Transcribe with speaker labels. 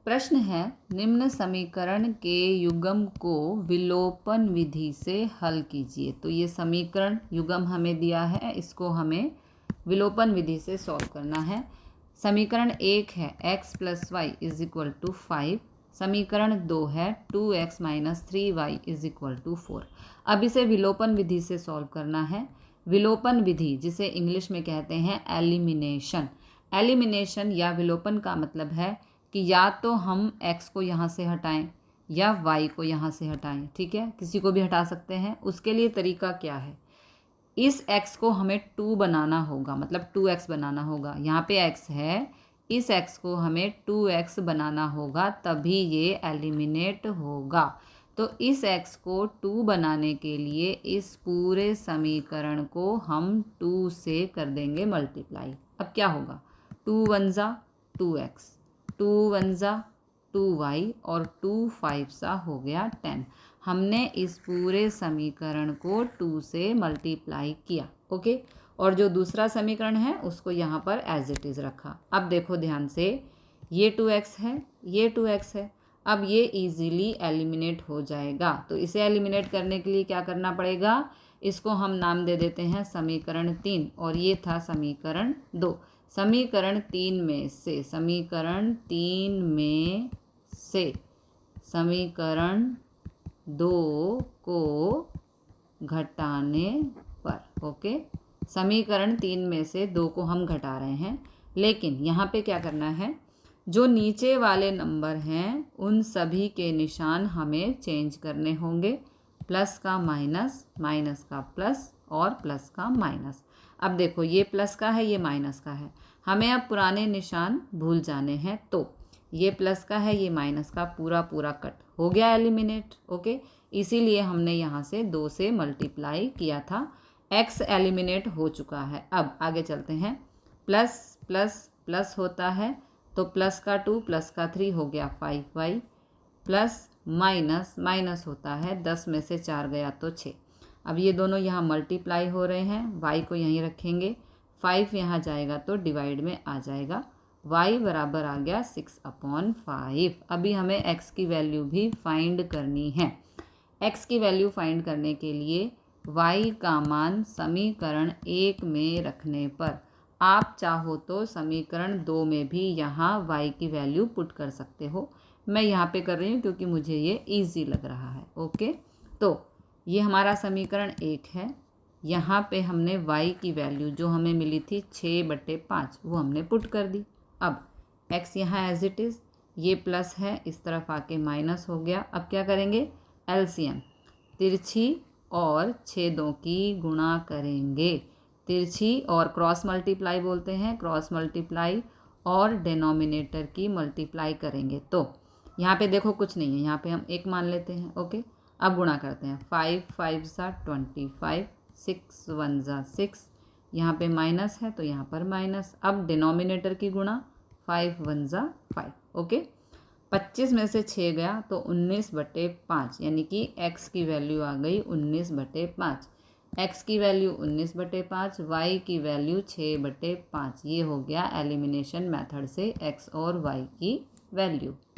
Speaker 1: प्रश्न है, निम्न समीकरण के युग्म को विलोपन विधि से हल कीजिए। तो ये समीकरण युग्म हमें दिया है, इसको हमें विलोपन विधि से सॉल्व करना है। समीकरण 1 है x + y = 5। समीकरण 2 है 2x - 3y = 4। अब इसे विलोपन विधि से सॉल्व करना है। विलोपन विधि जिसे इंग्लिश में कहते हैं एलिमिनेशन। एलिमिनेशन या विलोपन का मतलब है कि या तो हम x को यहाँ से हटाएं या y को यहाँ से हटाएं। ठीक है, किसी को भी हटा सकते हैं। उसके लिए तरीका क्या है, इस x को हमें 2 बनाना होगा, मतलब 2x बनाना होगा। यहाँ पे x है, इस x को हमें 2x बनाना होगा, तभी ये एलिमिनेट होगा। तो इस x को 2 बनाने के लिए इस पूरे समीकरण को हम 2 से कर देंगे मल्टीप्लाई। अब क्या होगा, 2 × 1 = 2x, 2 × 1 = 2y और 2 × 5 = हो गया 10। हमने इस पूरे समीकरण को 2 से मल्टीप्लाई किया। ओके, और जो दूसरा समीकरण है उसको यहाँ पर एज इट इज़ रखा। अब देखो ध्यान से, ये 2x है, ये 2x है। अब ये इजीली एलिमिनेट हो जाएगा। तो इसे एलिमिनेट करने के लिए क्या करना पड़ेगा, इसको हम नाम दे देते हैं समीकरण 3 और ये था समीकरण 2। समीकरण 3 में से समीकरण 2 को घटाने पर, ओके, समीकरण 3 में से 2 को हम घटा रहे हैं। लेकिन यहाँ पे क्या करना है, जो नीचे वाले नंबर हैं उन सभी के निशान हमें चेंज करने होंगे। प्लस का माइनस, माइनस का प्लस और प्लस का माइनस। अब देखो, ये प्लस का है, ये माइनस का है। हमें अब पुराने निशान भूल जाने हैं। तो ये प्लस का है, ये माइनस का, पूरा पूरा कट हो गया, एलिमिनेट। ओके, इसीलिए हमने यहाँ से 2 से मल्टीप्लाई किया था। x एलिमिनेट हो चुका है। अब आगे चलते हैं। प्लस प्लस प्लस होता है तो प्लस का 2 प्लस का 3 हो गया 5y, प्लस माइनस माइनस होता है, 10 में से 4 गया तो 6। अब ये दोनों यहाँ मल्टीप्लाई हो रहे हैं, y को यहीं रखेंगे, 5 यहाँ जाएगा तो डिवाइड में आ जाएगा, y बराबर आ गया 6/5। अभी हमें x की वैल्यू भी फाइंड करनी है। x की वैल्यू फाइंड करने के लिए y का मान समीकरण 1 में रखने पर आप चाहो तो समीकरण 2 में भी यहाँ y की वैल्यू पुट कर सकते हो। मैं यहाँ पे कर रही हूँ क्योंकि मुझे ये इजी लग रहा है। ओके, तो ये हमारा समीकरण 1 है। यहाँ पे हमने y की वैल्यू जो हमें मिली थी 6/5 वो हमने पुट कर दी। अब x यहाँ एज इट इज़, ये प्लस है, इस तरफ आके माइनस हो गया। अब क्या करेंगे, एलसीएम, तिरछी और छेदों की गुणा करेंगे। तिरछी और क्रॉस मल्टीप्लाई बोलते हैं, क्रॉस मल्टीप्लाई और डिनोमिनेटर की मल्टीप्लाई करेंगे। तो यहाँ पे देखो कुछ नहीं है, यहाँ पे हम 1 मान लेते हैं। ओके, अब गुणा करते हैं। 5 × 5 = 25, 6 × 1 = 6, यहाँ पे माइनस है तो यहाँ पर माइनस। अब डिनोमिनेटर की गुणा, 5 × 1 = 5। ओके, 25 में से 6 गया तो 19/5, यानी कि x की वैल्यू आ गई 19/5। x की वैल्यू 19/5, y की वैल्यू 6/5। ये हो गया एलिमिनेशन मेथड से x और y की वैल्यू।